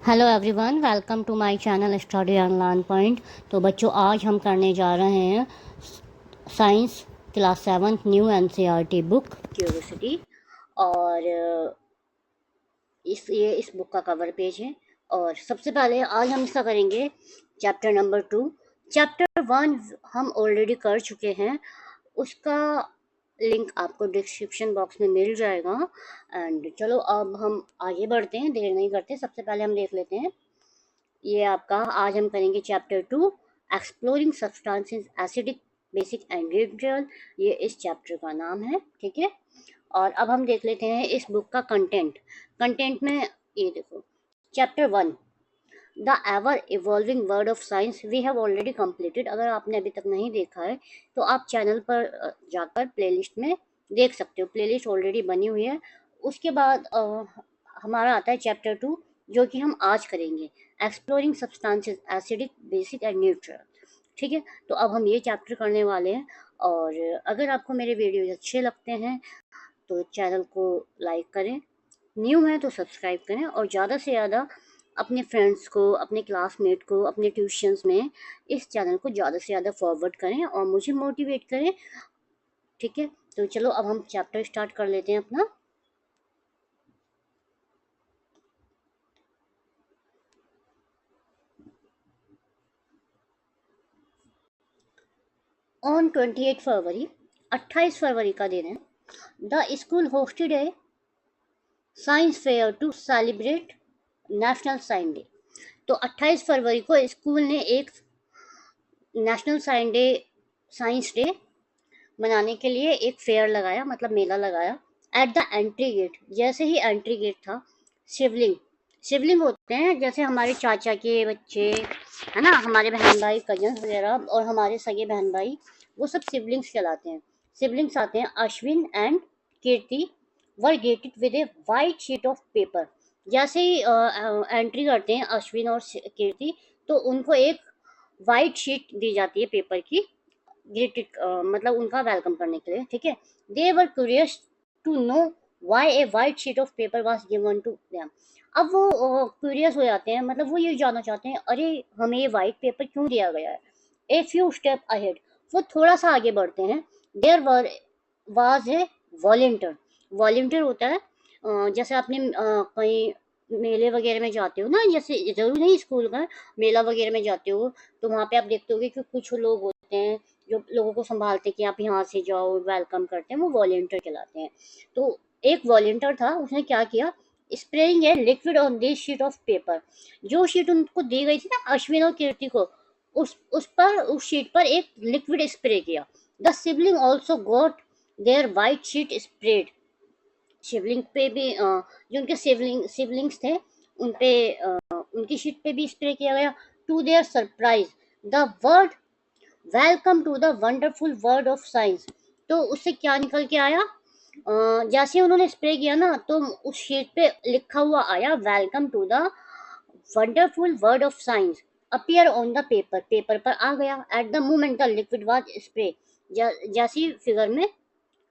Hello everyone, welcome to my channel study and learn point. तो बच्चों, आज हम करने जा रहे हैं science class 7 new NCERT book curiosity. और इस बुक का कवर पेज है। और सबसे पहले आज हम इसका करेंगे चैप्टर नंबर 2। चैप्टर 1 हम ऑलरेडी कर चुके हैं, उसका लिंक आपको डिस्क्रिप्शन बॉक्स में मिल जाएगा। एंड चलो अब हम आगे बढ़ते हैं, देर नहीं करते। सबसे पहले हम देख लेते हैं, ये आपका आज हम करेंगे chapter 2 exploring substances acidic basic and neutral. ये इस चैप्टर का नाम है, ठीक है। और अब हम देख लेते हैं इस बुक का कंटेंट में। ये देखो, chapter 1 the ever evolving world of science we have already completed. अगर आपने अभी तक नहीं देखा है तो आप चैनल पर जाकर प्लेलिस्ट में देख सकते हो, प्लेलिस्ट ऑलरेडी बनी हुई है। उसके बाद हमारा आता है चैप्टर 2, जो कि हम आज करेंगे, exploring substances acidic basic and neutral, ठीक है। तो अब हम ये चैप्टर करने वाले हैं। और अगर आपको मेरे वीडियोज अच्छे लगते हैं तो चैनल को लाइक करें, न्यू है तो सब्सक्राइब करें, और ज़्यादा से ज़्यादा अपने फ्रेंड्स को, अपने क्लासमेट को, अपने ट्यूशन्स में इस चैनल को ज़्यादा से ज़्यादा फॉरवर्ड करें और मुझे मोटिवेट करें, ठीक है। तो चलो अब हम चैप्टर स्टार्ट कर लेते हैं अपना। ऑन 28 फरवरी, 28 फरवरी का दिन है, the school hosted a science fair to celebrate national science day. तो 28 फरवरी को स्कूल ने एक नेशनल साइंस डे मनाने के लिए एक फेयर लगाया, मतलब मेला लगाया। एट द एंट्री गेट, जैसे ही एंट्री गेट था, शिवलिंग शिवलिंग होते हैं जैसे हमारे चाचा के बच्चे, है ना, हमारे बहन भाई कजन्स वगैरह, और हमारे सगे बहन भाई, वो सब सिबलिंग्स कहलाते हैं। सिबलिंग्स आते हैं, Ashwin and Kirti were gated with A white sheet of paper. जैसे ही एंट्री करते हैं अश्विन और कीर्ति, तो उनको एक वाइट शीट दी जाती है पेपर की, ग्रेटेड मतलब उनका वेलकम करने के लिए, ठीक है। They were curious to know why a white sheet of paper was given to them. अब वो क्यूरियस हो जाते हैं, मतलब वो ये जानना चाहते हैं, अरे हमें ये वाइट पेपर क्यों दिया गया है। ए फ्यू स्टेप अहेड, वो थोड़ा सा आगे बढ़ते हैं। There were was a volunteer. Volunteer होता है जैसे आपने कहीं मेले वगैरह में जाते हो ना, जैसे जरूर नहीं स्कूल का, मेला वगैरह में जाते हो, तो वहाँ पे आप देखते होगे कि कुछ लोग होते हैं जो लोगों को संभालते हैं कि आप यहाँ से जाओ, वेलकम करते हैं, वो वॉलेंटियर कहलाते हैं। तो एक वॉलेंटियर था, उसने क्या किया, spraying a liquid on this sheet of paper. जो शीट उनको दी गई थी ना, अश्विन और कीर्ति को, उस शीट पर एक लिक्विड स्प्रे किया। The sibling also got their white sheet sprayed. Sibling पे भी जो उनके सिबलिंग्स थे, उन पे उनकी शीट पे भी स्प्रे किया गया। To their surprise, the word welcome to the wonderful world of science. तो उससे क्या निकल के आया, जैसे उन्होंने स्प्रे किया ना, तो उस शीट पे लिखा हुआ आया, welcome to the wonderful world of science appear on the paper. Paper पर आ गया। At the moment the liquid was spray, जैसी फिगर में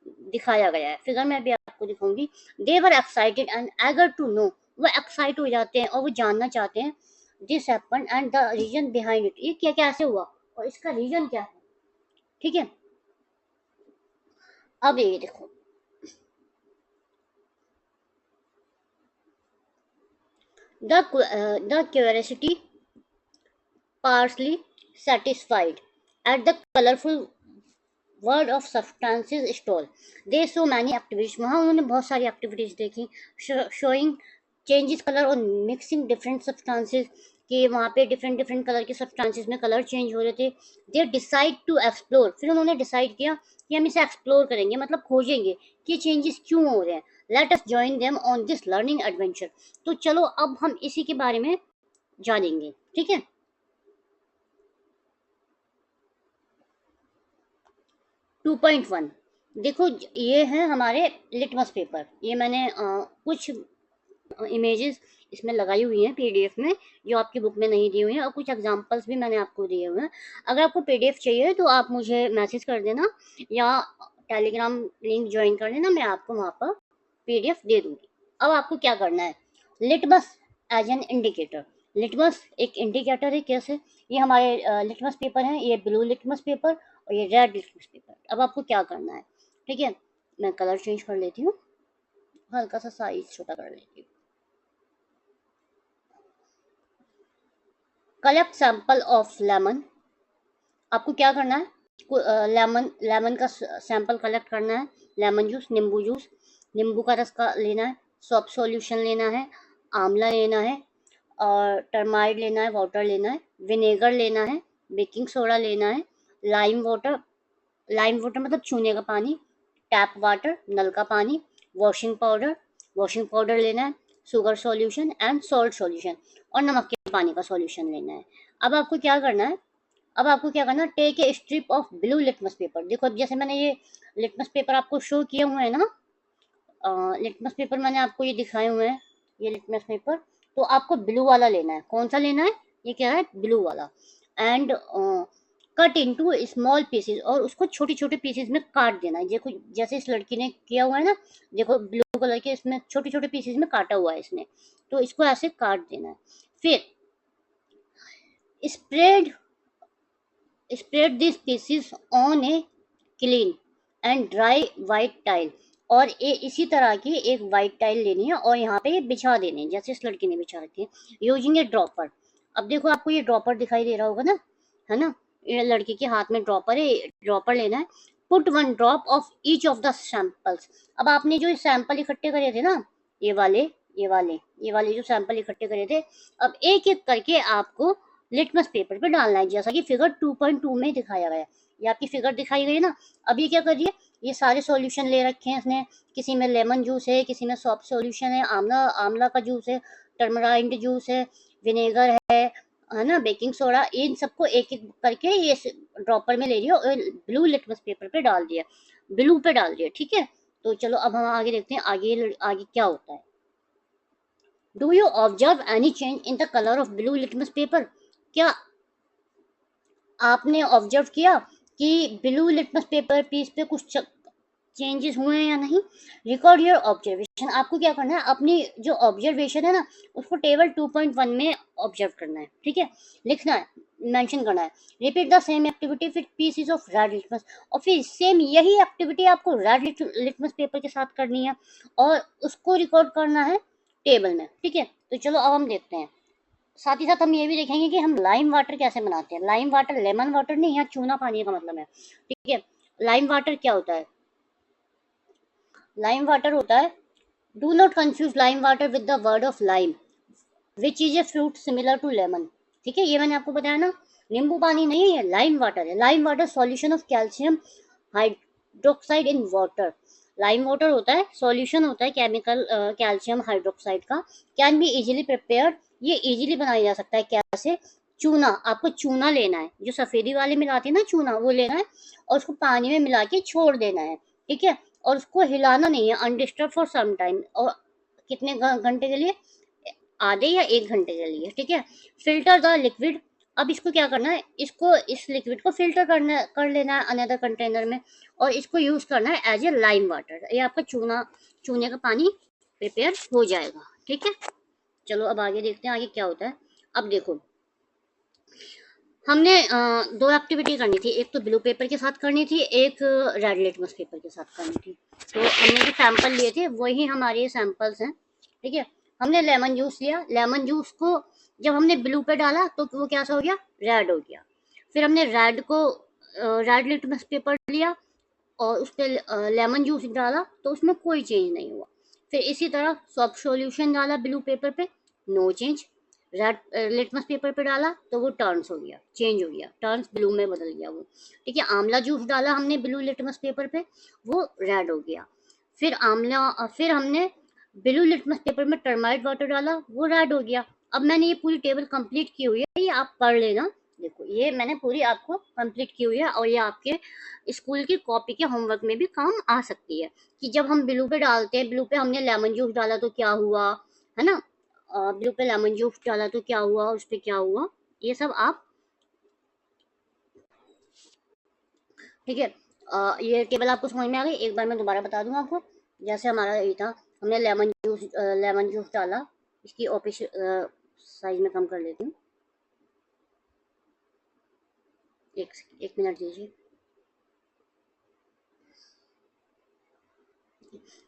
दिखाया गया है, फिगर में भी आपको दिखाऊंगी। They were excited and eager to know, वो एक्साइट हो जाते हैं और वो जानना चाहते हैं, this happen and the reason behind it, ये क्या कैसे हुआ और इसका रीजन क्या है, ठीक है। अब ये देखो, the curiosity partially satisfied at the colorful world of substances stall. They saw many activities, वहाँ उन्होंने बहुत सारी एक्टिविटीज देखी, शोइंग चेंजेस कलर और मिक्सिंग डिफरेंट सब्सटेंसेस, कि वहाँ पे डिफरेंट डिफरेंट कलर के सब्सटेंसेस में कलर चेंज हो रहे थे। दे डिसाइड टू एक्सप्लोर, फिर उन्होंने डिसाइड किया कि हम इसे एक्सप्लोर करेंगे, मतलब खोजेंगे कि चेंजेस क्यों हो रहे हैं। Let us join them on this learning adventure. तो चलो अब हम इसी के बारे में जानेंगे, ठीक है। 2.1 देखो, ये है हमारे लिटमस पेपर। ये मैंने कुछ इमेजेस इसमें लगाई हुई हैं पीडीएफ में, जो आपकी बुक में नहीं दी हुई हैं, और कुछ एग्जांपल्स भी मैंने आपको दिए हुए हैं। अगर आपको पीडीएफ चाहिए तो आप मुझे मैसेज कर देना, या टेलीग्राम लिंक ज्वाइन कर लेना, मैं आपको वहाँ पर पीडीएफ दे दूंगी। अब आपको क्या करना है, litmus as an indicator. Litmus एक इंडिकेटर है। कैसे? ये हमारे लिटमस पेपर हैं, ये ब्लू लिटमस पेपर और ये रेड लिटमस पेपर। अब आपको क्या करना है, ठीक है, मैं कलर चेंज कर लेती हूँ, हल्का सा साइज छोटा कर लेती हूँ। Collect sample of lemon. आपको क्या करना है, लेमन का सैंपल कलेक्ट करना है। लेमन जूस, नींबू जूस, नींबू का रस का लेना है, सॉप सॉल्यूशन लेना है, आंवला लेना है, और टर्माइड लेना है, वाटर लेना है, विनेगर लेना है, बेकिंग सोडा लेना है, लाइम वाटर, लाइम वाटर मतलब चूने का पानी, टैप वाटर नल का पानी, वॉशिंग पाउडर लेना है, sugar solution and salt solution, और नमक के पानी का सॉल्यूशन लेना है। अब आपको क्या करना है, अब आपको क्या करना है, take a strip of blue litmus paper. देखो अब जैसे मैंने ये लिटमस पेपर आपको शो किए हुए हैं ना, लिटमस पेपर मैंने आपको ये दिखाए हुए हैं, ये लिटमस पेपर, तो आपको ब्लू वाला लेना है। कौन सा लेना है, ये क्या है, ब्लू वाला। And cut into small pieces, और उसको छोटे छोटे पीसेस में काट देना है। देखो जैसे इस लड़की ने किया हुआ है ना, देखो ब्लू कलर के इसमें छोटे छोटे पीसेस में काटा हुआ है इसने, तो इसको ऐसे काट देना है। फिर spread spread this pieces on a clean and dry white tile, और इसी तरह की एक वाइट टाइल लेनी है और यहाँ पे ये बिछा देने हैं, जैसे इस लड़की ने बिछा रखी है, यूजिंग ए ड्रॉपर। अब देखो आपको ये ड्रॉपर दिखाई दे रहा होगा ना, है ना, ये लड़की के हाथ में ड्रॉपर है, ड्रॉपर लेना है। Put one drop of each of the samples. अब आपने जो सैंपल इकट्ठे करे थे ना, ये वाले ये वाले जो सैंपल इकट्ठे करे थे, अब एक एक करके आपको लिटमस पेपर पे डालना है, जैसा कि फिगर 2.2 में दिखाया गया है। ये आपकी फिगर दिखाई गई ना। अब ये क्या कर रही है, ये सारे सॉल्यूशन ले रखे हैं इसने, किसी में लेमन जूस है, किसी में सॉफ्ट सॉल्यूशन है, आंवला आंवला का जूस है, टर्मराइंड जूस है, विनेगर है ना, बेकिंग सोडा, इन सबको एक एक करके ये ड्रॉपर में ले रही है और ब्लू लिटमस पेपर पे डाल दिया, ब्लू पे डाल दिया, ठीक है। तो चलो अब हम आगे देखते हैं, आगे आगे क्या होता है। Do you observe any change in the colour of blue litmus paper? क्या आपने ऑब्जर्व किया कि ब्लू लिटमस पेपर पीस पे कुछ चेंजेस हुए हैं या नहीं? Record your observation. आपको क्या करना है, अपनी जो ऑब्जर्वेशन है ना, उसको टेबल 2.1 में ऑब्जर्व करना है, ठीक है, लिखना है, मेंशन करना है। Repeat the same activity with pieces of red litmus, और फिर सेम यही एक्टिविटी आपको रेड लिटमस पेपर के साथ करनी है और उसको रिकॉर्ड करना है टेबल में, ठीक है। तो चलो अब हम देखते हैं, साथ ही साथ हम ये भी देखेंगे कि हम लाइम वाटर कैसे बनाते हैं। लाइम वाटर लेमन वाटर नहीं, यहाँ चूना पानी का मतलब है, ठीक है। लाइम वाटर क्या होता है, लाइम वाटर होता है, do not confuse lime water with the word of lime which is a fruit similar to lemon, ठीक है, ये मैंने आपको बताया ना। नींबू पानी नहीं है, लाइम वाटर है। Lime water solution of calcium hydroxide in water. Lime water होता है, सॉल्यूशन होता है केमिकल कैल्शियम हाइड्रोक्साइड का, कैन बी इजीली प्रिपेयर्ड, ये इजीली बनाया जा सकता है। कैसे? चूना, आपको चूना लेना है, जो सफेदी वाले मिलाते हैं ना चूना, वो लेना है और उसको पानी में मिला के छोड़ देना है, ठीक है, और उसको हिलाना नहीं है, अनडिस्टर्ब फॉर सम टाइम, और कितने घंटे के लिए, आधे या 1 घंटे के लिए, ठीक है। Filter the liquid. अब इसको क्या करना है, इसको इस लिक्विड को फिल्टर कर लेना है अनदर कंटेनर में, और इसको यूज करना है एज ए लाइम वाटर। ये आपका चूने का पानी प्रिपेयर हो जाएगा, ठीक है। चलो अब आगे देखते हैं आगे क्या होता है। अब देखो हमने दो एक्टिविटी करनी थी, एक तो ब्लू पेपर के साथ करनी थी, एक रेड लिटमस पेपर के साथ करनी थी। तो हमने जो सैंपल लिए थे वही हमारे सैंपल्स हैं, ठीक है। हमने लेमन जूस लिया, लेमन जूस को जब हमने ब्लू पे डाला तो वो कैसा हो गया, रेड हो गया। फिर हमने रेड लिटमस पेपर लिया और उस पर लेमन जूस डाला तो उसमें कोई चेंज नहीं हुआ। फिर इसी तरह सॉफ्ट सॉल्यूशन डाला ब्लू पेपर पे, no change. Red litmus paper पे डाला तो वो टर्न्स हो गया, चेंज हो गया, टर्न्स ब्लू में बदल गया वो, ठीक है। आंवला जूस डाला हमने ब्लू लिटमस पेपर पे, वो रेड हो गया। फिर हमने ब्लू लिटमस पेपर में टर्माइट वाटर डाला, वो रेड हो गया। अब मैंने ये पूरी टेबल कंप्लीट की हुई है, ये आप पढ़ लेना। देखो ये मैंने पूरी आपको कंप्लीट की हुई है और ये आपके स्कूल की कॉपी के होमवर्क में भी काम आ सकती है, कि जब हम ब्लू पे डालते हैं, ब्लू पे हमने लेमन जूस डाला तो क्या हुआ, है ना, ब्लू पे लेमन जूस डाला तो क्या हुआ, उस पे क्या हुआ, ये सब आप, ठीक है। ये टेबल आपको समझ में आ गई, एक बार मैं दोबारा बता दूंगा आपको। जैसे हमारा ये था, हमने लेमन जूस डाला, इसकी ऑफिस साइज में कम कर लेती हूँ, एक मिनट दीजिए।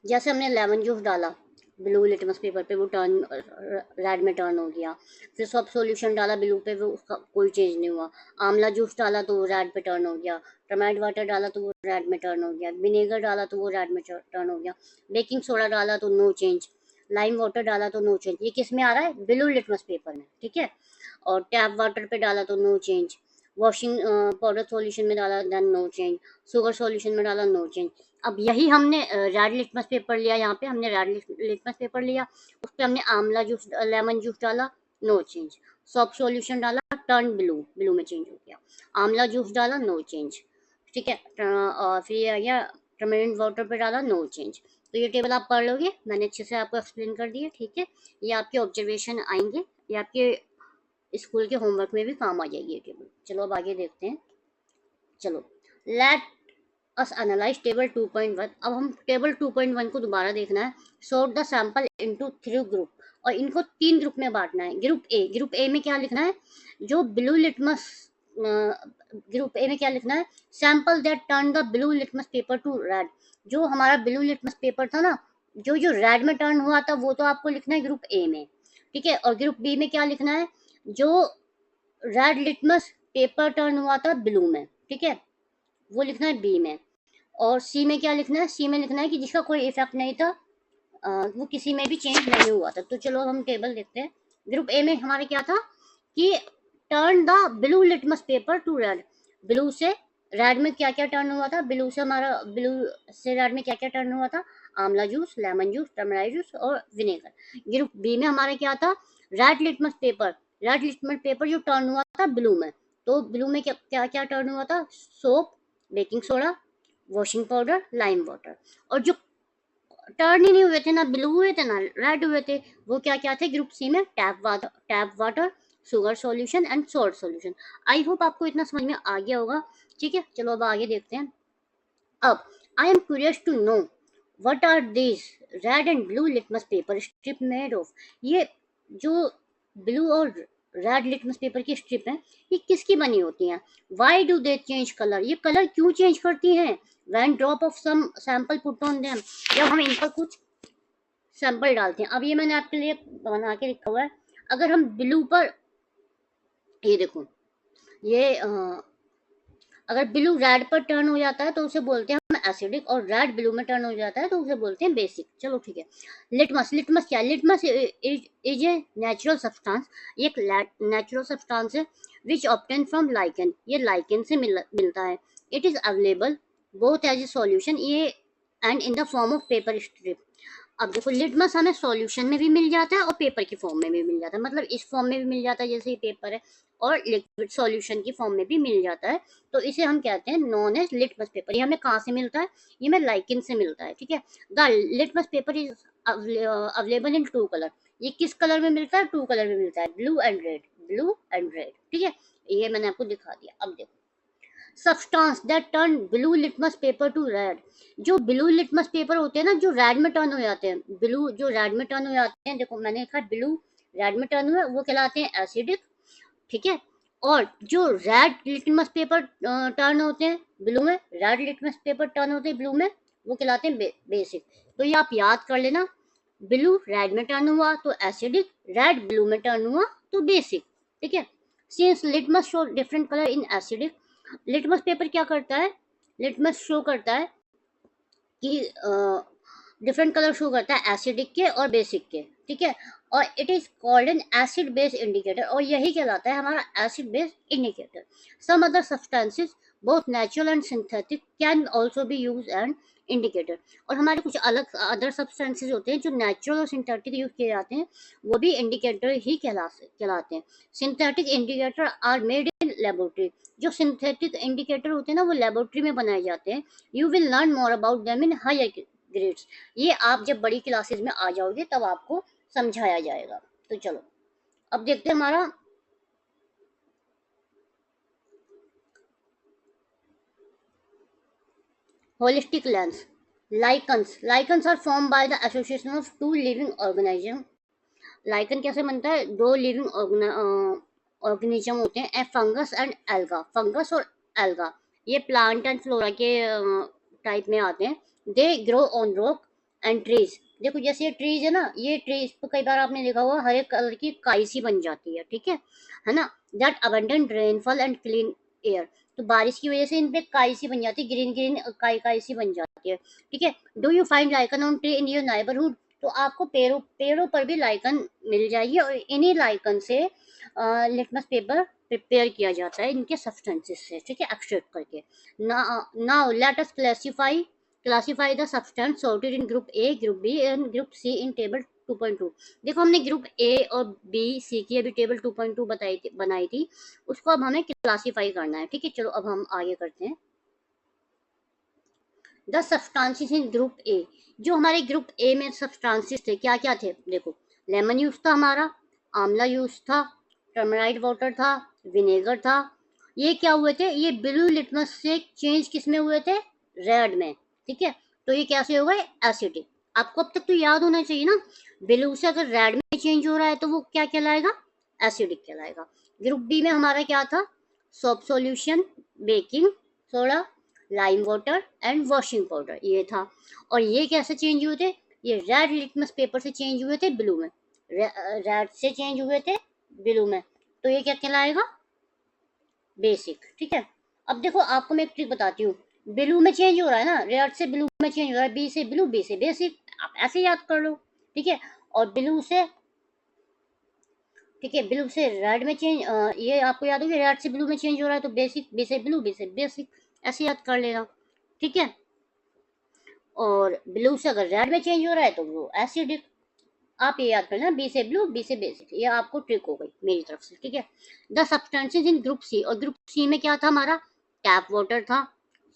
जैसे हमने लेमन जूस डाला ब्लू लिटमस पेपर पे, वो टर्न रेड में टर्न हो गया। फिर सब सॉल्यूशन डाला ब्लू पे, वो उसका कोई चेंज नहीं हुआ। आंवला जूस डाला तो वो रेड पे टर्न हो गया। टमाटो वाटर डाला तो वो रेड में टर्न हो गया। विनेगर डाला तो वो रेड में टर्न हो गया। बेकिंग सोडा डाला तो नो चेंज। लाइम वाटर डाला तो नो चेंज। ये किस में आ रहा है? ब्लू लिटमस पेपर में, ठीक है। और टैप वाटर पे डाला तो no change. Washing powder solution में डाला then no change. Sugar solution में डाला नो चेंज। अब यही हमने रेड लिटमस पेपर लिया, यहाँ पे हमने रेड लिटमस पेपर लिया, उस पर हमने आंवला जूस लेमन जूस डाला, नो चेंज। सॉफ्ट सॉल्यूशन डाला, टर्न ब्लू, ब्लू में चेंज हो गया। आंवला जूस डाला, नो चेंज, ठीक है। और फिर ये आ गया टर्मरिक वाटर पे डाला, नो चेंज। तो ये टेबल आप पढ़ लोगे, मैंने अच्छे से आपको एक्सप्लेन कर दिया, ठीक है। ये आपके ऑब्जर्वेशन आएंगे, ये आपके स्कूल के होमवर्क में भी काम आ जाएगी ये टेबल। चलो अब आगे देखते हैं। चलो, लेट अस एनालाइज टेबल 2.1। अब हम टेबल 2.1 को दोबारा देखना है। Sort the sample into 3 group, और इनको 3 ग्रुप में बांटना है। ग्रुप ए में क्या लिखना है? जो ब्लू लिटमस ग्रुप ए में क्या लिखना है? Sample that turn the blue litmus paper two red. जो हमारा ब्लू लिटमस पेपर था ना, जो जो रेड में टर्न हुआ था, वो तो आपको लिखना है ग्रुप ए में, ठीक है। और ग्रुप बी में क्या लिखना है? जो रेड लिटमस पेपर टर्न हुआ था ब्लू में, ठीक है, वो लिखना है बी में। और सी में क्या लिखना है? सी में लिखना है कि जिसका कोई इफेक्ट नहीं था, वो किसी में भी चेंज नहीं हुआ था। तो चलो हम टेबल देखते हैं। ग्रुप ए में हमारे क्या था कि turn the blue litmus paper two red. Blue से रेड में क्या क्या टर्न हुआ था? ब्लू से रेड में क्या क्या टर्न हुआ था? आंवला juice, lemon juice, tomato juice और विनेगर। ग्रुप बी में हमारे क्या था? रेड लिटमस पेपर जो टर्न हुआ था ब्लू में। तो ब्लू में क्या क्या क्या टर्न हुआ था? Soap, baking soda, washing powder, lime water. और जो टर्न ही नहीं हुए थे, ना ब्लू हुए थे ना रेड हुए थे, वो क्या क्या थे ग्रुप सी में? Tap water, sugar solution and salt solution. I hope आपको इतना समझ में आ गया होगा, ठीक है। चलो अब आगे देखते हैं। अब I am curious to know what are these red and blue litmus paper strip made of. ये जो ब्लू और रेड लिटमस पेपर की स्ट्रिप है, ये किसकी बनी होती हैं? Why do they change colour? ये कलर क्यों चेंज करती हैं? When drop of some sample put on them, जब हम इन पर कुछ सैंपल डालते हैं। अब ये मैंने आपके लिए बना के लिखा हुआ है। अगर हम ब्लू पर, ये देखो, ये अगर ब्लू रेड पर टर्न हो जाता है तो उसे बोलते हैं हम एसिडिक, और रेड ब्लू में टर्न हो जाता है तो उसे बोलते हैं बेसिक। चलो ठीक है। लिटमस क्या है? Litmus is a natural substance, ये एक नेचुरल सब्सटेंस है विच ऑब्टेन फ्रॉम लाइकन, ये लाइकन से मिलता है। It is available both as a solution ये and in the form of paper strip. अब देखो, लिटमस हमें सॉल्यूशन में भी मिल जाता है और पेपर की फॉर्म में भी मिल जाता है, मतलब इस फॉर्म में भी मिल जाता है जैसे ये पेपर है, और लिक्विड सॉल्यूशन की फॉर्म में भी मिल जाता है। तो इसे हम कहते हैं नॉन एज लिटमस पेपर। ये हमें कहाँ से मिलता है? ये हमें लाइकिन से मिलता है, ठीक है। The litmus paper is available in 2 colour. ये किस कलर में मिलता है? 2 कलर में मिलता है, blue and red, blue and red, ठीक है। ये मैंने आपको दिखा दिया। अब देखो, substance that turn blue litmus paper two red. जो ब्लू लिटमस पेपर होते हैं ना, जो रेड में टर्न हो जाते हैं, ब्लू जो रेड में टर्न हो जाते हैं, देखो मैंने लिखा ब्लू रेड में टर्न हुए, वो कहलाते हैं एसिडिक, ठीक है। और जो रेड लिटमस पेपर टर्न होते हैं ब्लू में, रेड लिटमस पेपर टर्न होते हैं ब्लू में, वो कहलाते हैं बेसिक। तो ये आप याद कर लेना, ब्लू रेड में टर्न हुआ तो एसिडिक, रेड ब्लू में टर्न हुआ तो बेसिक, ठीक है। Since litmus show different colour in acidic, litmus paper क्या करता है? लिटमस शो करता है कि डिफरेंट कलर शो करता है एसिडिक के और बेसिक के, ठीक है। और it is called an acid base indicator, और यही कहलाता है हमारा acid base indicator. Some other substances both natural and synthetic can also be use and indicator. और हमारे कुछ अलग अदर सब्सटेंसेस होते हैं जो नेचुरल और सिंथेटिक यूज किए जाते हैं, वो भी इंडिकेटर ही कहलाते हैं। Synthetic indicator are made in laboratory. जो सिंथेटिक इंडिकेटर होते हैं ना, वो लेबोरेटरी में बनाए जाते हैं। You will learn more about them in higher grades. ये आप जब बड़ी क्लासेस में आ जाओगे तब आपको समझाया जाएगा। तो चलो अब देखते हैं हमारा holistic lens. Lichens are formed by the association of two living organisms lichen कैसे बनता है? दो लिविंग ऑर्गेनिज्म होते हैं, a fungus and alga. Fungus और एल्गा ये प्लांट एंड फ्लोरा के टाइप में आते हैं। They grow on rock and trees. देखो जैसे ये ट्रीज है ना, ये ट्रीज तो कई बार आपने देखा होगा हरे कलर की काई सी बन जाती है ना। That abundant rainfall and clean air. तो बारिश की वजह से इन पे काई सी बन जाती है, ग्रीन ग्रीन काई काई सी बन जाती है, ठीक है। Do you find lichen on tree in your neighbourhood? तो आपको पेड़ों पेड़ों पर भी लाइकन मिल जाएगी, और इन्हीं लाइकन से लिटमस पेपर प्रिपेयर किया जाता है इनके सब्सटेंसेस से, ठीक है, एक्सट्रैक्ट करके। Now let us classify the substance sorted in group A, group B and group C in table 2.2। देखो हमने ग्रुप ए और बी सी की अभी टेबल 2.2 बनाई थी, उसको अब हमें क्लासिफाई करना है, ठीक है। चलो अब हम आगे करते हैं। द सब्सटेंसेस इन ग्रुप ए, जो हमारे ग्रुप ए में सब्सटेंसेस थे क्या क्या थे? देखो लेमन यूज था हमारा, आंवला यूज था, टर्मराइट वाटर था, विनेगर था। ये क्या हुए थे? ये ब्लू लिटमस से चेंज किस में हुए थे? रेड में, ठीक है। तो ये कैसे हो गए? एसिडिक। आपको अब तक तो याद होना चाहिए ना, ब्लू से अगर रेड में चेंज हो रहा है तो वो क्या कहलाएगा? एसिडिक कहलाएगा। ग्रुप बी में हमारा क्या था? Soap solution, baking soda, lime water and washing powder, ये था। और ये कैसे चेंज हुए थे? ये रेड लिटमस पेपर से चेंज हुए थे ब्लू में, रेड से चेंज हुए थे ब्लू में। तो ये क्या कहलाएगा? बेसिक, ठीक है। अब देखो आपको मैं एक ट्रिक बताती हूँ। ब्लू में चेंज हो रहा है ना, रेड से ब्लू में चेंज हो रहा है, बी से ब्लू, बी से बेसिक, आप ऐसे याद कर लो, ठीक है। और ब्लू से, ठीक है, ब्लू से रेड में चेंज, ये आपको याद होगी, रेड से ब्लू में चेंज हो रहा है तो बेसिक, बी से ब्लू, बी से बेसिक, ऐसे याद कर लेना, ठीक है। और ब्लू से अगर रेड में चेंज हो रहा है तो वो एसिडिक। आप ये याद करना, बी से ब्लू, बी से बेसिक, ये आपको ट्रिक हो गई मेरी तरफ से, ठीक है। The substances in group C, और ग्रुप सी में क्या था हमारा? टैप वाटर था,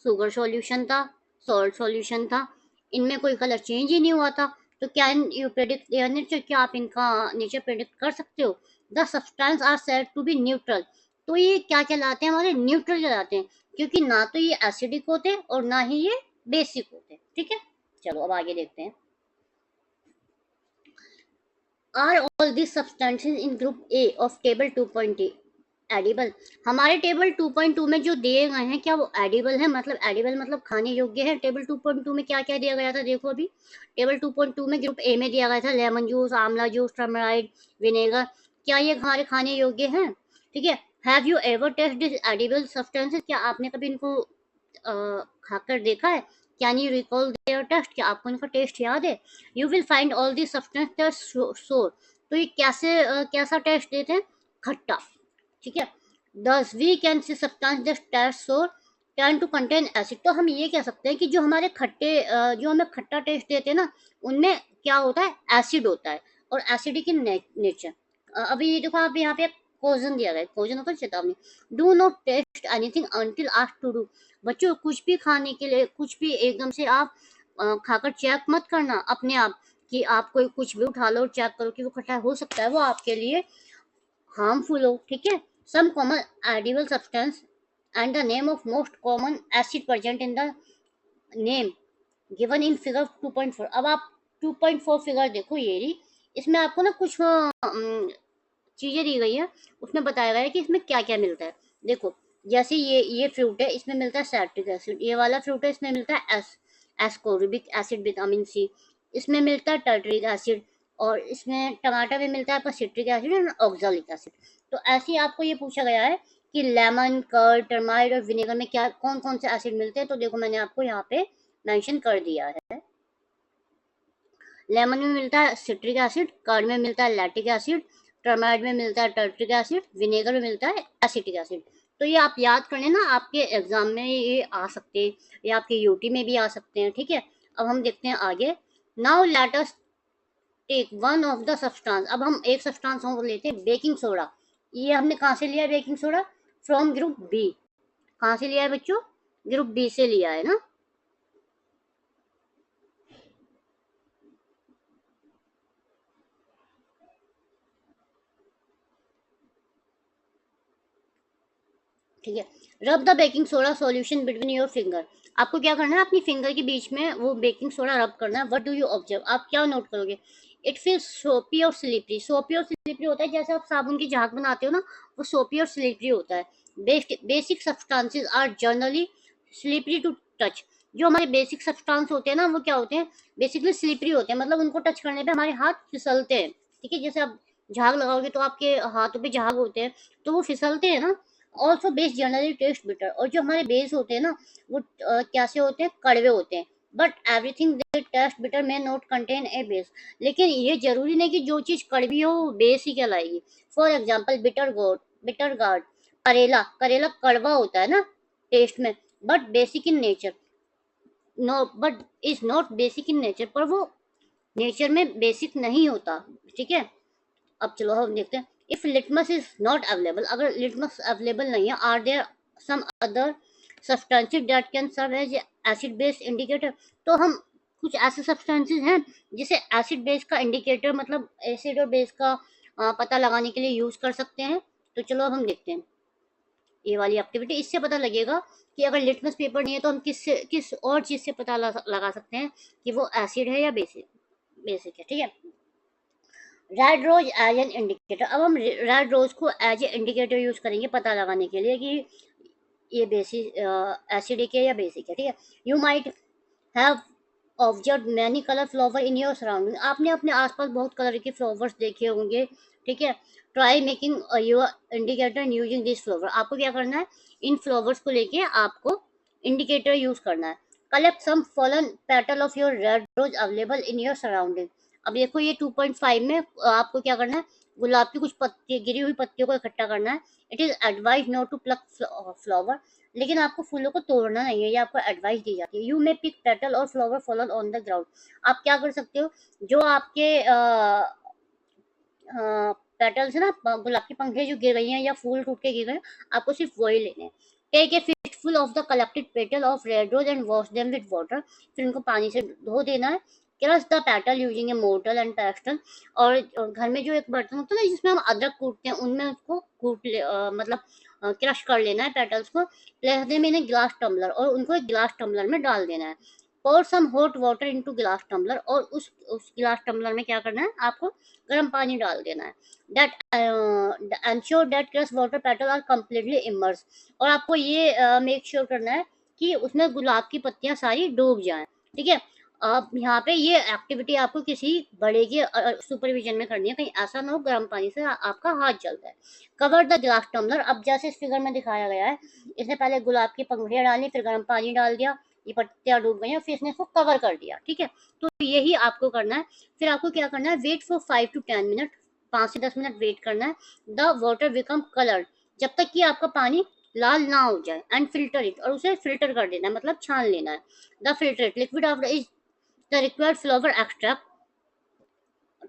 सुगर सॉल्यूशन था, सॉल्ट सॉल्यूशन था। इनमें कोई कलर चेंज ही नहीं हुआ था। तो can you predict their nature? क्या आप इनका नेचर प्रेडिक्ट कर सकते हो? The substance are said to be neutral. तो ये क्या कहलाते हैं? हमारे न्यूट्रल कहलाते हैं, क्योंकि ना तो ये एसिडिक होते और ना ही ये बेसिक होते, ठीक है। चलो अब आगे देखते हैं। Are all this substances in group A of table 2.2 edible? हमारे टेबल 2.2 में जो दिए गए हैं क्या वो एडिबल है? मतलब एडिबल मतलब खाने योग्य है। टेबल 2.2 में क्या क्या दिया गया था? देखो अभी टेबल 2.2 में ग्रुप ए में दिया गया था lemon juice, amla juice, turmeric, vinegar. क्या ये हमारे खाने योग्य हैं? ठीक है। Have you ever taste this edible substances? क्या आपने कभी इनको खाकर देखा है? Can you recall their taste? क्या आपको इनका टेस्ट याद है? You will find all this substance sour. तो ये कैसे कैसा टेस्ट देते हैं? खट्टा, ठीक है। दस we can see substance the taste sour can to contain acid. तो हम ये कह सकते हैं कि जो हमारे खट्टे जो हमें खट्टा टेस्ट देते हैं ना, उनमें क्या होता है? एसिड होता है, और एसिडिक इन नेचर। अभी ये देखो, आप यहाँ पे क्वेश्चन दिया गया है, क्वेश्चन होता है चेतावनी। Do not taste anything until asked to do. बच्चों कुछ भी खाने के लिए कुछ भी एकदम से आप खाकर चेक मत करना अपने आप, कि आप कोई कुछ भी उठा लो और चेक करो कि वो खट्टा हो सकता है वो आपके लिए हार्मफुल हो, ठीक है। Some common edible substance and the name of most common acid present in the name given in figure 2.4। अब आप 2.4 फिगर देखो, ये रही, इसमें आपको ना कुछ चीजें दी गई है, उसमें बताया गया है कि इसमें क्या क्या मिलता है। देखो जैसे ये फ्रूट है, इसमें मिलता है सैट्रिक एसिड। ये वाला फ्रूट है, इसमें मिलता है एस्कोरिबिक एसिड, विटामिन सी। इसमें मिलता है टर्टरिक एसिड, और इसमें टमाटर में मिलता है आपका सिट्रिक एसिड और ऑक्जेलिक एसिड। तो ऐसे ही आपको ये पूछा गया है कि लेमन, कर्ड, टर्माइड और विनेगर में क्या कौन कौन से एसिड मिलते हैं। तो देखो मैंने आपको यहाँ पे मेंशन कर दिया है। लेमन में मिलता है सिट्रिक एसिड, कर्ड में मिलता है लैक्टिक एसिड, टर्माइड में मिलता है टर्ट्रिक एसिड, विनेगर में मिलता है एसिटिक एसिड। तो ये आप याद कर लेना, आपके एग्जाम में ये आ सकते हैं, या आपके यूटी में भी आ सकते हैं, ठीक है। अब हम देखते हैं आगे। Now let us take one of the substance. अब हम एक सब्सटेंस और लेते हैं, बेकिंग सोडा। ये हमने कहाँ से लिया है baking soda? From group B. कहाँ से लिया है बच्चों? ग्रुप बी से लिया है ना, ठीक है। रब the baking soda solution between your finger. आपको क्या करना है, अपनी फिंगर के बीच में वो बेकिंग सोडा रब करना है। व्हाट डू यू ऑब्जर्व, आप क्या नोट करोगे? इट फील्स सोपी और स्लिपरी। सोपी और स्लिपरी होता है जैसे आप साबुन की झाग बनाते हो ना, वो सोपी और स्लिपरी होता है। Basic substances are generally slippery to touch. जो हमारे बेसिक सब्सटेंस होते हैं ना, वो क्या होते हैं, बेसिकली स्लिपरी होते हैं, मतलब उनको टच करने पे हमारे हाथ फिसलते हैं। ठीक है, जैसे आप झाग लगाओगे तो आपके हाथों पे झाग होते हैं, तो वो फिसलते हैं ना। Also base generally test bitter. और जो हमारे बेस होते हैं ना, वो कैसे होते हैं, कड़वे होते हैं। But everything that test bitter may not contain a base. लेकिन ये जरूरी नहीं कि जो चीज कड़वी हो वो बेस ही कहलाएगी। For example bitter gourd. करेला, करेला कड़वा होता है ना टेस्ट में, but basic in nature, no but is not basic in nature, पर वो नेचर में बेसिक नहीं होता। ठीक है, अब चलो हम देखते हैं। If litmus is not available, अगर लिटमस अवेलेबल नहीं है, are there some other substances that can serve as acid base indicator. तो हम कुछ ऐसे सब्सटेंसेस हैं जिसे एसिड बेस का इंडिकेटर, मतलब एसिड और बेस का पता लगाने के लिए यूज कर सकते हैं। तो चलो अब हम देखते हैं ये वाली एक्टिविटी। इससे पता लगेगा कि अगर लिटमस पेपर नहीं है तो हम किस और चीज से पता लगा सकते हैं कि वो एसिड है या बेसिक बेसिक है। ठीक है, red rose as an indicator. अब हम रेड रोज को एज ए इंडिकेटर यूज करेंगे पता लगाने के लिए कि ये बेसिक एसिडिक है या बेसिक है। ठीक है, you might have observe many colour flower in your surrounding. आपने अपने आसपास बहुत कलर के फ्लावर्स देखे होंगे। ठीक है, try making your indicator using this flower. आपको क्या करना है, इन फ्लावर्स को लेके आपको इंडिकेटर यूज करना है। Collect some fallen petal of your red rose available in your surrounding. अब देखो ये 2.5 में आपको क्या करना है, गुलाब की कुछ पत्ती, गिरी हुई पत्तियों को इकट्ठा करना है। It is advise not to pluck flower. लेकिन आपको फूलों को तोड़ना नहीं है, ये आपको एडवाइस दी जाती है। यू मे पिक पेटल और flower fallen on the ground. आप क्या कर सकते हो, जो आपके पेटल्स है ना, गुलाब की पंखियां जो गिर गई हैं या फूल टूट के गिर गए, आपको सिर्फ वही लेने हैं। Take a fistful of the collected petal of red rose and wash them with water. फिर उनको पानी से धो देना है। Crush the petal using a mortar and pestle. और घर में जो एक बर्तन होता है ना जिसमें हम अदरक कूटते हैं, उनमें उसको मतलब क्रश कर लेना है पेटल्स को। Place them in a glass tumbler, और उनको एक ग्लास टम्बलर में डाल देना है। pour some hot water into glass tumbler, और उस गिलास टम्बलर में क्या करना है, आपको गर्म पानी डाल देना है। that ensure that crushed water petal are completely immersed। और आपको ये मेक श्योर करना है कि उसमें गुलाब की पत्तियां सारी डूब जाएं। ठीक है, अब यहाँ पे ये एक्टिविटी आपको किसी बड़े के सुपरविजन में करनी है, कहीं ऐसा ना हो गर्म पानी से आपका हाथ जलता है। Cover the glass tumbler. अब जैसे इस फिगर में दिखाया गया है, इसने पहले गुलाब की पंखुड़ियां डाली, फिर गर्म पानी डाल दिया, ये पत्तियां डूब गई, फिर इसने इसको कवर कर दिया। ठीक है, तो यही आपको करना है। फिर आपको क्या करना है, वेट फॉर 5 to 10 मिनट, 5 से 10 मिनट वेट करना है। द वाटर बिकम कलर्ड, जब तक कि आपका पानी लाल ना हो जाए। एंड फिल्टर इट, और उसे फिल्टर कर देना है, मतलब छान लेना है। The filter liquid of is the required flower extract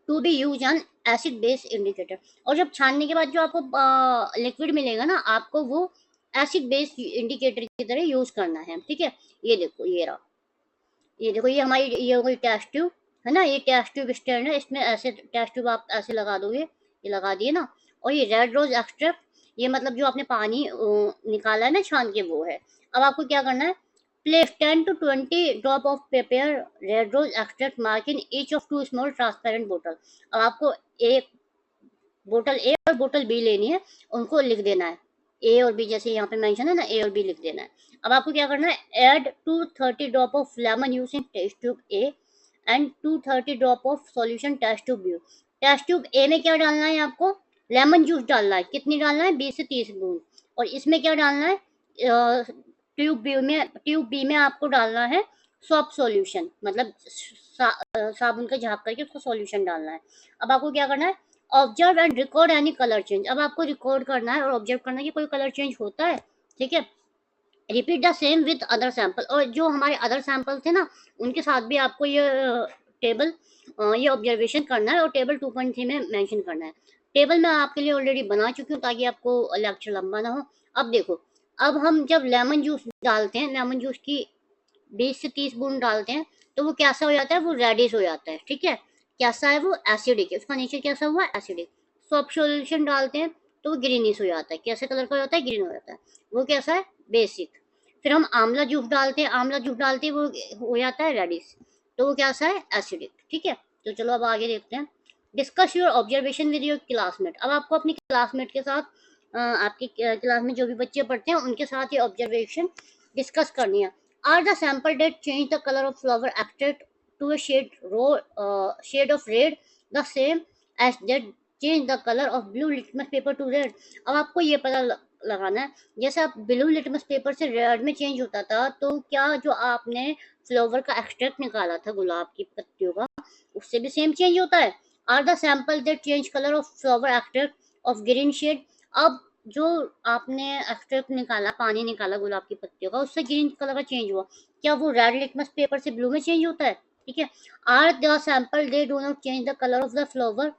to be use on acid base indicator. और जब छानने के बाद जो आपको लिक्विड मिलेगा ना, आपको वो एसिड बेस इंडिकेटर की तरह यूज करना है। ठीक है, ये देखो ये रहा, ये देखो ये हमारी ये हो गई टेस्ट ट्यूब है ना, ये टेस्ट ट्यूब स्टैंड है, इसमें ऐसे टेस्ट ट्यूब आप ऐसे लगा दोगे, ये लगा दिए ना। और ये रेड रोज एक्सट्रैक्ट, ये मतलब जो आपने पानी निकाला है ना छान के, वो है। अब आपको क्या करना है, place 10 to 20 drop of prepare red rose extract mark in each of 2 small transparent बोतल। अब आपको एक बोतल ए और बोतल बी लेनी है, उनको लिख देना है, ए और बी, जैसे यहाँ पे मेंशन है ना, ए और बी लिख देना है। अब आपको क्या करना है, add 230 drop of lemon using test tube A and 230 drop of solution test tube B. Test tube A में क्या डालना है, आपको लेमन जूस डालना है। कितनी डालना है, 20 से 30 बूंद। और इसमें क्या डालना है, ट्यूब बी में आपको डालना है सॉफ्ट सॉल्यूशन, मतलब साबुन का झाग करके उसका सॉल्यूशन डालना है। अब आपको क्या करना है, observe and record any colour change. अब आपको रिकॉर्ड करना है और ऑब्जर्व करना है कि कोई कलर चेंज होता है। ठीक है, repeat the same with other sample. और जो हमारे अदर सैंपल थे ना, उनके साथ भी आपको ये टेबल ये ऑब्जर्वेशन करना है, और टेबल 2.3 में मेंशन करना है। टेबल मैं आपके लिए ऑलरेडी बना चुकी हूँ ताकि आपको लेक्चर लंबा ना हो। अब देखो, अब हम जब लेमन जूस डालते हैं, लेमन जूस की 20 से 30 बूंद डालते हैं, तो वो कैसा हो जाता है, वो रेडिश हो जाता है। ठीक है, कैसा है वो, एसिडिक है, उसका नेचर कैसा हुआ, एसिडिक। सॉफ्ट सॉल्यूशन डालते हैं तो वो ग्रीनिश हो जाता है। कैसे कलर का हो जाता है? ग्रीन हो जाता है। वो कैसा है? बेसिक। फिर हम आंवला जूस डालते हैं, आंवला जूस डालते हैं वो हो जाता है रेडिश, तो वो कैसा है? एसिडिक। ठीक है, तो चलो अब आगे देखते हैं। Discuss your observation with your classmate. अब आपको अपनी क्लासमेट के साथ आपकी क्लास में जो भी बच्चे पढ़ते हैं उनके साथ ये ऑब्जर्वेशन डिस्कस करनी है। Are the sample that change the colour of flower acted to a shade of red the same as that change the color of blue litmus paper to red। अब आपको ये पता लगाना है, जैसे आप ब्लू लिटमस पेपर से red में चेंज होता था, तो क्या जो आपने फ्लावर का एक्सट्रैक्ट निकाला था गुलाब की पत्तियों का, उससे भी सेम चेंज होता है। Are the sample that change colour of flower extract of green shade. अब जो आपने एक्सट्रैक्ट निकाला, पानी निकाला गुलाब की पत्तियों का, उससे ग्रीन कलर का चेंज हुआ, क्या वो रेड लिटमस पेपर से ब्लू में चेंज होता है? ठीक है। Are the sample they do not change the colour of the flower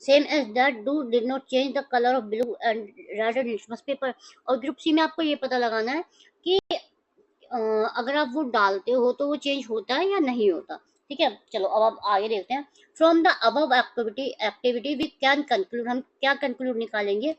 same as that do did not change the colour of blue and red litmus paper. और group C में आपको ये पता लगाना है कि अगर आप वो डालते हो तो वो चेंज होता है या नहीं होता। ठीक है, चलो अब आप आगे देखते हैं। From the above activity we can conclude. हम क्या कंक्लूड निकालेंगे?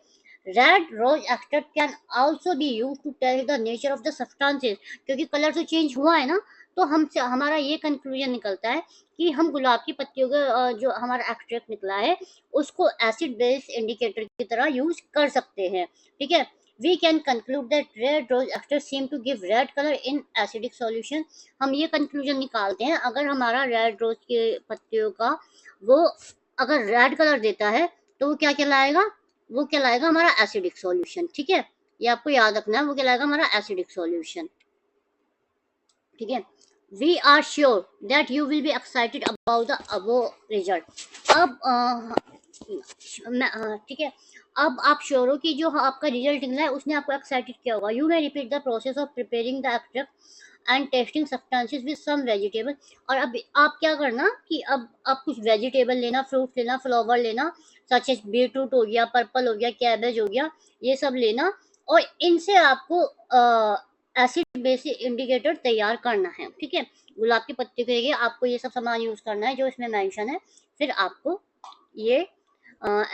Red rose extract can also be used to tell the nature of the substances. क्योंकि कलर तो चेंज हुआ है ना, तो हमसे हमारा ये कंक्लूजन निकलता है कि हम गुलाब की पत्तियों का जो हमारा एक्सट्रैक्ट निकला है उसको एसिड बेस इंडिकेटर की तरह यूज कर सकते हैं। ठीक है, we can conclude that red rose extract seem to give red color in acidic solution। हम ये कंक्लूजन निकालते हैं, अगर हमारा रेड रोज के पत्तियों का वो अगर रेड कलर देता है तो वो क्या कहलाएगा? वो कहलाएगा हमारा एसिडिक सॉल्यूशन। ठीक है, ये आपको याद रखना है, वो कहलाएगा हमारा एसिडिक सॉल्यूशन। ठीक है, we are sure that you will be excited about the above result. अब ठीक है, अब आप श्योर हो कि जो आपका रिजल्ट निकला है उसने आपको एक्साइटेड किया होगा। You may repeat the process of preparing the extract and testing substances with some vegetable. और अब आप क्या करना कि अब आप कुछ वेजिटेबल लेना, फ्रूट लेना, फ्लावर लेना, सच एज बीटरूट हो गया, पर्पल हो गया, कैबेज हो गया, ये सब लेना, और इनसे आपको एसिड बेस इंडिकेटर तैयार करना है। ठीक है, गुलाब की पत्ती के लिए आपको ये सब सामान यूज करना है जो इसमें मेंशन है, फिर आपको ये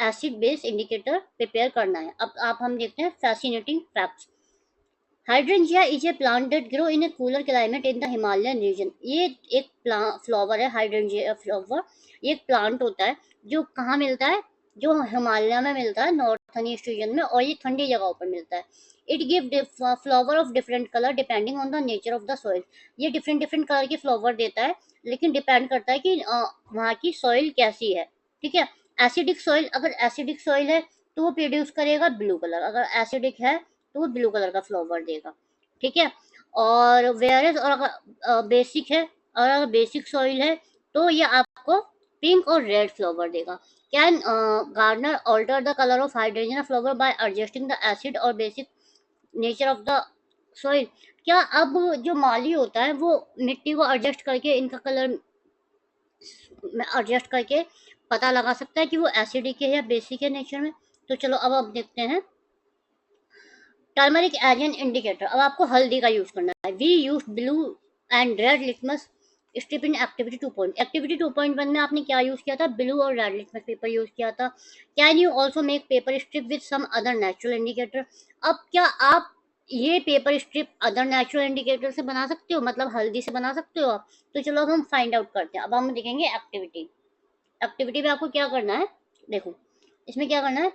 एसिड बेस इंडिकेटर प्रिपेयर करना है। अब आप हम देखते हैं fascinating facts. Hydrangea is a plant that grow in a cooler climate in the Himalayan region. ये एक फ्लावर है, हाइड्रेंजिया फ्लावर। ये एक प्लांट होता है जो कहाँ मिलता है? जो हिमालय में मिलता है, नॉर्थन ईस्ट रीजन में, और ये ठंडी जगहों पर मिलता है। It give flower of different colour depending on the nature of the soil. ये डिफरेंट डिफरेंट कलर के फ्लावर देता है, लेकिन डिपेंड करता है कि वहाँ की सॉइल कैसी है। ठीक है, एसिडिक सॉइल, अगर एसिडिक सॉइल है तो वो प्रोड्यूस करेगा ब्लू कलर, अगर एसिडिक है तो वो ब्लू कलर का फ्लावर देगा। ठीक है, और वेयरएज और अगर बेसिक है, और अगर बेसिक सॉइल है तो ये आपको पिंक और रेड फ्लावर देगा। Can gardener alter the colour of hydrogen flower by adjusting the acid और basic nature of the soil. क्या अब जो माली होता है वो मिट्टी को एडजस्ट करके इनका कलर एडजस्ट करके पता लगा सकता है कि वो एसिडिक है या बेसिक है नेचर में? तो चलो अब आप देखते हैं टर्मरिक एरियन इंडिकेटर। अब आपको हल्दी का यूज करना है। We use blue and red litmus strip in activity 2 activity 2.1 में आपने क्या यूज किया था? ब्लू और रेड लिटमस पेपर यूज किया था। Can you also make paper strip with some other natural indicator. अब क्या आप ये paper strip other natural indicator से बना सकते हो, मतलब हल्दी से बना सकते हो आप? तो चलो अब हम फाइंड आउट करते हैं। अब हम देखेंगे एक्टिविटी। एक्टिविटी में आपको क्या करना है, देखो इसमें क्या करना है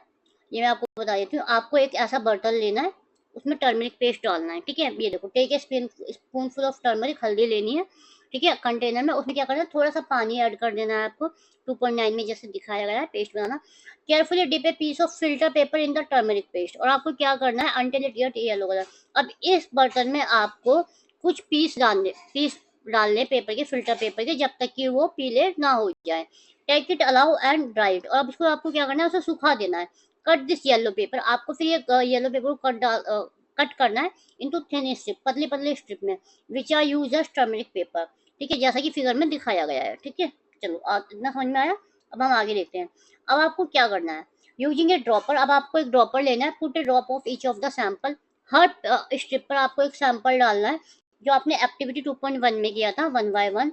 ये मैं आपको बता देती हूँ। आपको एक ऐसा बर्तन लेना है, उसमें टर्मरिक पेस्ट डालना है। ठीक है, ये देखो, take a spoonful of turmeric, हल्दी लेनी है। ठीक है, कंटेनर में उसमें क्या करना है, थोड़ा सा पानी ऐड कर देना है आपको 2.9 में जैसे दिखाया गया है पेस्ट बनाना। Carefully dip a piece of filter paper in the turmeric paste. और आपको क्या करना है, until it get yellow colour. अब इस बर्तन में आपको कुछ पीस डालने पेपर के, फिल्टर पेपर के, जब तक कि वो पीले ना हो जाए। Take it allow and dry it. और अब इसको आपको क्या करना है, उसे सुखा देना है। Cut this yellow paper. आपको फिर ये येलो पेपर को कट करना है इनटू थिन स्ट्रिप, पतली पतली स्ट्रिप में, which are use as turmeric paper. ठीक है, जैसा कि फिगर में दिखाया गया है। ठीक है, चलो इतना समझ में आया। अब हम आगे देखते हैं। अब आपको क्या करना है, यूजिंग ए ड्रॉपर। अब आपको एक ड्रॉपर लेना है। Put A drop of each of the sample. Her strip पर आपको एक सैंपल डालना है जो आपने एक्टिविटी 2.1 में किया था, 1 by 1।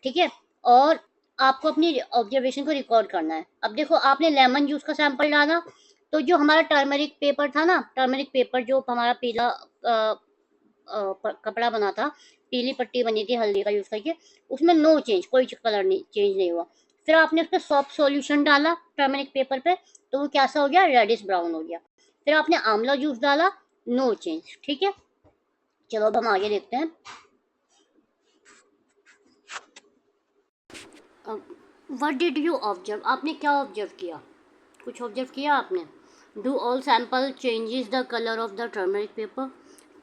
ठीक है, और आपको अपनी ऑब्जर्वेशन को रिकॉर्ड करना है। अब देखो, आपने लेमन जूस का सैंपल डाला तो जो हमारा टर्मरिक पेपर था ना, टर्मरिक पेपर जो हमारा पीला कपड़ा बना था, पीली पट्टी बनी थी हल्दी का यूज करके, उसमें नो चेंज, कोई कलर नहीं चेंज नहीं हुआ। फिर आपने उस पर सॉफ्ट सॉल्यूशन डाला टर्मरिक पेपर पे, तो वो कैसा हो गया, रेडिश ब्राउन हो गया। फिर आपने आंवला जूस डाला, नो चेंज। ठीक है, चलो अब हम आगे देखते हैं। व्हाट डिड यू ऑब्जर्व, आपने क्या ऑब्जर्व किया, कुछ ऑब्जर्व किया आपने? Do all sample changes the colour of the turmeric paper,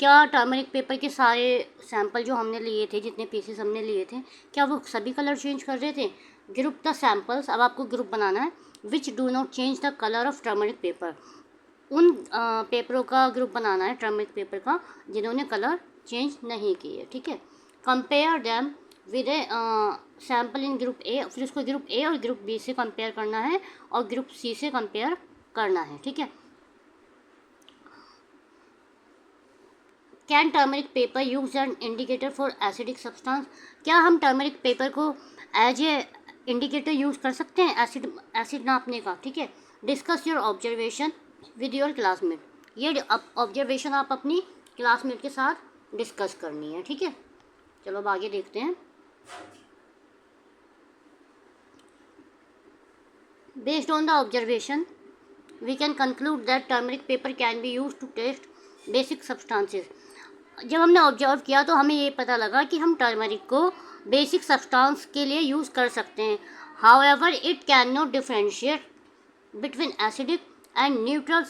क्या टर्मरिक पेपर के सारे सैंपल जो हमने लिए थे, जितने पीसेस हमने लिए थे, क्या वो सभी कलर चेंज कर रहे थे? ग्रुप द सैंपल्स, अब आपको ग्रुप बनाना है, which do not change the colour of turmeric paper, उन पेपरों का ग्रुप बनाना है टर्मरिक पेपर का जिन्होंने कलर चेंज नहीं किए। ठीक है, compare them with A sample in group ए, फिर उसको ग्रुप ए और ग्रुप बी से कंपेयर करना है और ग्रुप सी से कंपेयर करना है। ठीक है, can turmeric paper use an indicator for acidic substance, क्या हम टर्मरिक पेपर को एज ए इंडिकेटर यूज कर सकते हैं एसिड नापने का? ठीक है, discuss your observation with your classmate, ये ऑब्जर्वेशन आप अपनी क्लासमेट के साथ डिस्कस करनी है। ठीक है, चलो अब आगे देखते हैं। Based on the observation we can conclude that turmeric paper can be use to test basic substances, जब हमने ऑब्जर्व किया तो हमें ये पता लगा कि हम टर्मरिक को बेसिक सब्सटेंस के लिए यूज़ कर सकते हैं। However it can not differentiate between acidic and neutral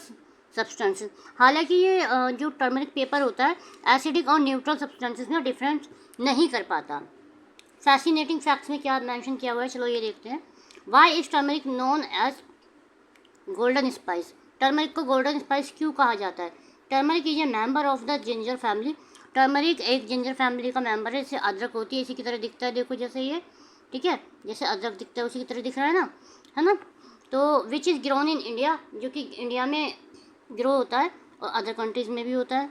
substances, हालांकि ये जो टर्मरिक पेपर होता है एसिडिक और न्यूट्रल सब्सटेंसेस में डिफरेंस नहीं कर पाता। फैसिनेटिंग फैक्ट्स में क्या मेंशन किया हुआ है, चलो ये देखते हैं। Why is turmeric known as golden spice, turmeric को गोल्डन स्पाइस क्यों कहा जाता है? Turmeric is a member of the ginger family, turmeric एक जिंजर फैमिली का मेंबर है, जैसे अदरक होती है इसी की तरह दिखता है, देखो जैसे ये, ठीक है, जैसे अदरक दिखता है उसी की तरह दिख रहा है ना। तो which is grown in India, जो कि इंडिया में ग्रो होता है और अदर कंट्रीज़ में भी होता है।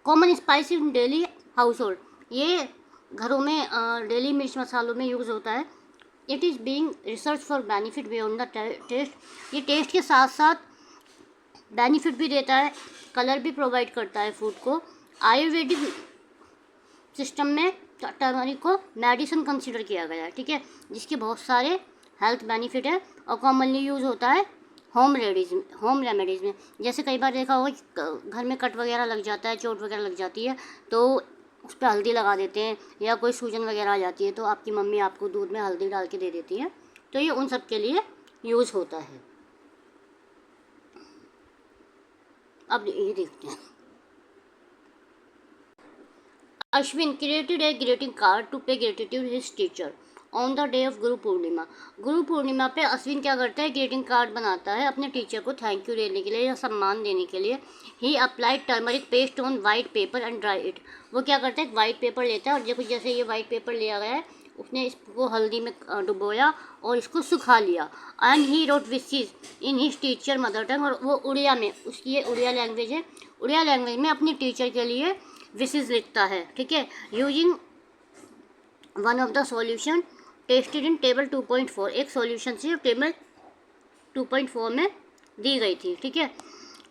Common spice in daily house hold, ये घरों में डेली मिर्च मसालों में यूज़ होता है। It is being research for benefit beyond the taste, ये टेस्ट के साथ साथ बेनिफिट भी देता है, कलर भी प्रोवाइड करता है फूड को। आयुर्वेदिक सिस्टम में टर्मरिक को मेडिसिन कंसीडर किया गया है, ठीक है, जिसके बहुत सारे हेल्थ बेनिफिट है और कॉमनली यूज़ होता है होम रेमेडीज़ में। जैसे कई बार देखा होगा कि घर में कट वगैरह लग जाता है, चोट वगैरह लग जाती है, तो उस पर हल्दी लगा देते हैं, या कोई सूजन वगैरह आ जाती है तो आपकी मम्मी आपको दूध में हल्दी डाल के दे देती है, तो ये उन सब के लिए यूज़ होता है। अब ये देखते हैं। Ashwin created a greeting card to pay gratitude his teacher on the day of Guru Purnima, Guru Purnima पे अश्विन क्या करता है, ग्रीटिंग कार्ड बनाता है अपने टीचर को थैंक यू देने के लिए या सम्मान देने के लिए। He applied turmeric paste on white paper and dry it, वो क्या करता है, वाइट पेपर लेता है और देखो जैसे ये वाइट पेपर लिया गया है, उसने इसको हल्दी में डुबोया और इसको सुखा लिया। And he wrote wishes in his teacher mother tongue, और वो उड़िया में, उसकी ये उड़िया लैंग्वेज है, उड़िया लैंग्वेज में अपनी टीचर के लिए विशेज लिखता है, ठीक है, using one of the solution tested in table 2.4, एक सॉल्यूशन से टेबल 2.4 में दी गई थी, ठीक है।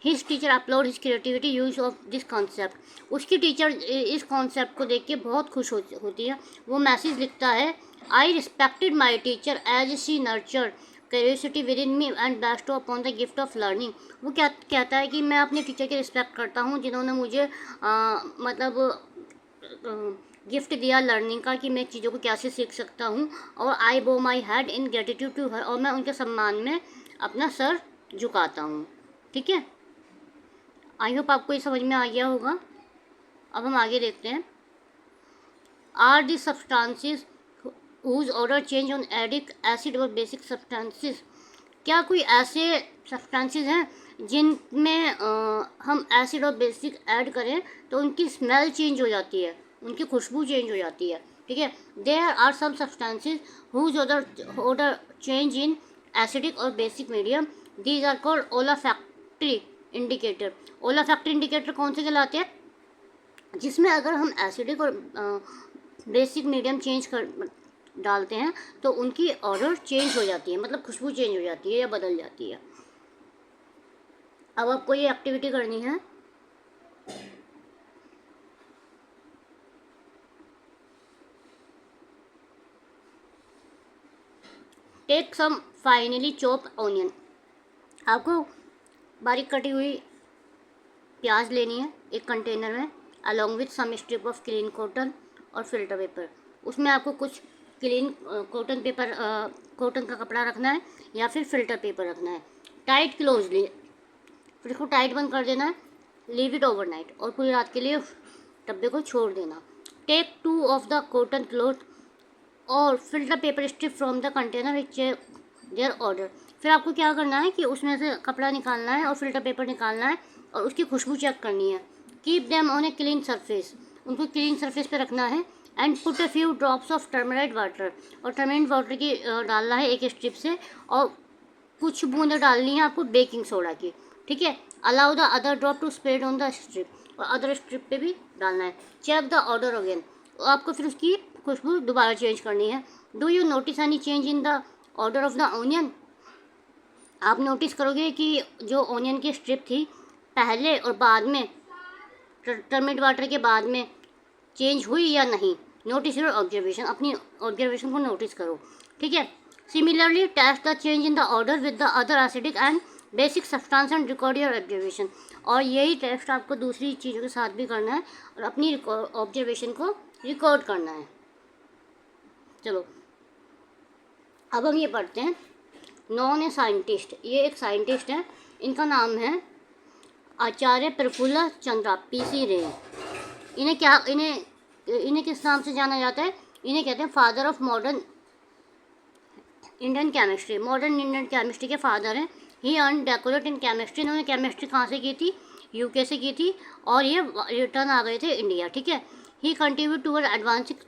His teacher upload his creativity use of this concept, उसकी टीचर इस कॉन्सेप्ट को देख के बहुत खुश होती है। वो मैसेज लिखता है, I respected my teacher as she nurture curiosity within me and best upon the gift of learning. वो क्या कहता है कि मैं अपने टीचर की रिस्पेक्ट करता हूँ जिन्होंने मुझे गिफ्ट दिया लर्निंग का, कि मैं चीज़ों को कैसे सीख सकता हूँ। और I bow my head in gratitude to her, और मैं उनके सम्मान में अपना सर झुकाता हूँ, ठीक है। आई होप आपको ये समझ में आ गया होगा। अब हम आगे देखते हैं। Are the substances whose odour change on acidic acid और बेसिक सब्सटेंसेस, क्या कोई ऐसे सब्सटेंसेस हैं जिनमें हम एसिड और बेसिक ऐड करें तो उनकी स्मेल चेंज हो जाती है, उनकी खुशबू चेंज हो जाती है, ठीक है। There are some substances whose odour change in acidic और basic medium, these are called olfactory indicator. Olfactory indicator कौन से कहलाते हैं, जिसमें अगर हम एसिडिक और बेसिक मीडियम चेंज कर डालते हैं तो उनकी ऑर्डर चेंज हो जाती है, मतलब खुशबू चेंज हो जाती है या बदल जाती है। अब आपको ये एक्टिविटी करनी है। Take some finely chop onion. आपको बारीक कटी हुई प्याज लेनी है एक कंटेनर में, along with some strip of clean cotton और फिल्टर पेपर। उसमें आपको कुछ क्लीन कॉटन पेपर, कॉटन का कपड़ा रखना है या फिर फिल्टर पेपर रखना है। टाइट क्लोजली, फिर इसको टाइट बंद कर देना है। लीव इट ओवरनाइट, और पूरी रात के लिए डब्बे को छोड़ देना। Take 2 off the cotton cloth और filter paper strip from the container which their odour. फिर आपको क्या करना है कि उसमें से कपड़ा निकालना है और फिल्टर पेपर निकालना है और उसकी खुशबू चेक करनी है। Keep them on a clean surface, उनको क्लीन सरफेस पे रखना है। And put a few drops of turmeric water, और टर्मराइट वाटर की डालना है एक स्ट्रिप से, और कुछ बूंद डालनी है आपको बेकिंग सोडा की, ठीक है। Allow the other drop to spread on the strip, और अदर स्ट्रिप पे भी डालना है। चेक द ऑर्डर अगेन, आपको फिर उसकी खुशबू दोबारा चेंज करनी है। Do you notice any change in the order of the onion. आप नोटिस करोगे कि जो ऑनियन की स्ट्रिप थी पहले और बाद में, टर्मरिक वाटर के बाद में चेंज हुई या नहीं। नोटिस योर ऑब्जर्वेशन, अपनी ऑब्जर्वेशन को नोटिस करो, ठीक है। Similarly test the change in the odour with the other acidic and basic substance and record your observation. और यही टेस्ट आपको दूसरी चीज़ों के साथ भी करना है और अपनी ऑब्जर्वेशन को रिकॉर्ड करना है। चलो अब हम ये पढ़ते हैं। नॉन ए साइंटिस्ट, ये एक साइंटिस्ट है, इनका नाम है आचार्य प्रफुल्ल चंद्रा पीसी रे। इन्हें किस नाम से जाना जाता है? इन्हें कहते हैं father of modern Indian chemistry. Modern Indian chemistry के फादर हैं। ही अर्न डॉक्टरेट इन केमिस्ट्री। इन्होंने केमिस्ट्री कहाँ से की थी? यूके से की थी, और ये रिटर्न आ गए थे इंडिया, ठीक है। He contribute toward advancing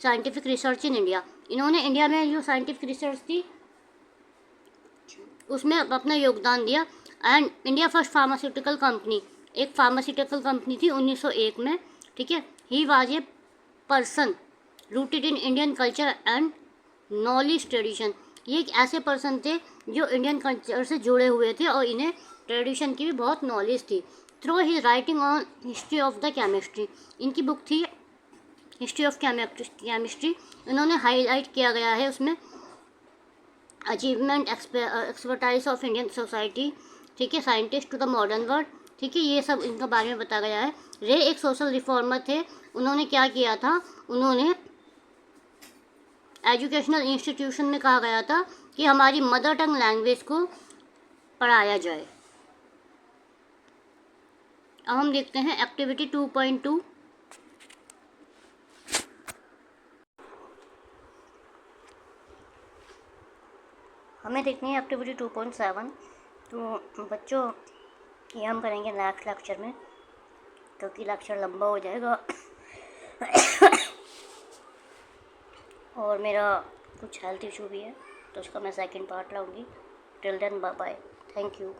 scientific research in India. इन्होंने इंडिया में जो साइंटिफिक रिसर्च थी उसमें अपना योगदान दिया। And India first pharmaceutical company, एक फार्मास्यूटिकल कंपनी थी 1901 में, ठीक है। He was a person rooted in Indian culture and knowledge tradition. ये एक ऐसे पर्सन थे जो इंडियन कल्चर से जुड़े हुए थे और इन्हें ट्रेडिशन की भी बहुत नॉलेज थी। Through he writing on history of the chemistry, इनकी बुक थी हिस्ट्री ऑफ केमिस्ट्री। इन्होंने हाईलाइट किया गया है उसमें achievement expertise of Indian society, ठीक है, scientist to the modern world, ठीक है। ये सब इनके बारे में बताया गया है। रे एक सोशल रिफॉर्मर थे। उन्होंने क्या किया था? उन्होंने एजुकेशनल इंस्टीट्यूशन में कहा गया था कि हमारी मदर टंग लैंग्वेज को पढ़ाया जाए। अब हम देखते हैं एक्टिविटी 2.2। हमें देखनी है एक्टिविटी 2.7। तो बच्चों ये हम करेंगे नेक्स्ट लेक्चर में, क्योंकि लेक्चर लंबा हो जाएगा और मेरा कुछ हेल्थ इशू भी है, तो उसका मैं सेकंड पार्ट लाऊंगी। Till then bye bye, thank you.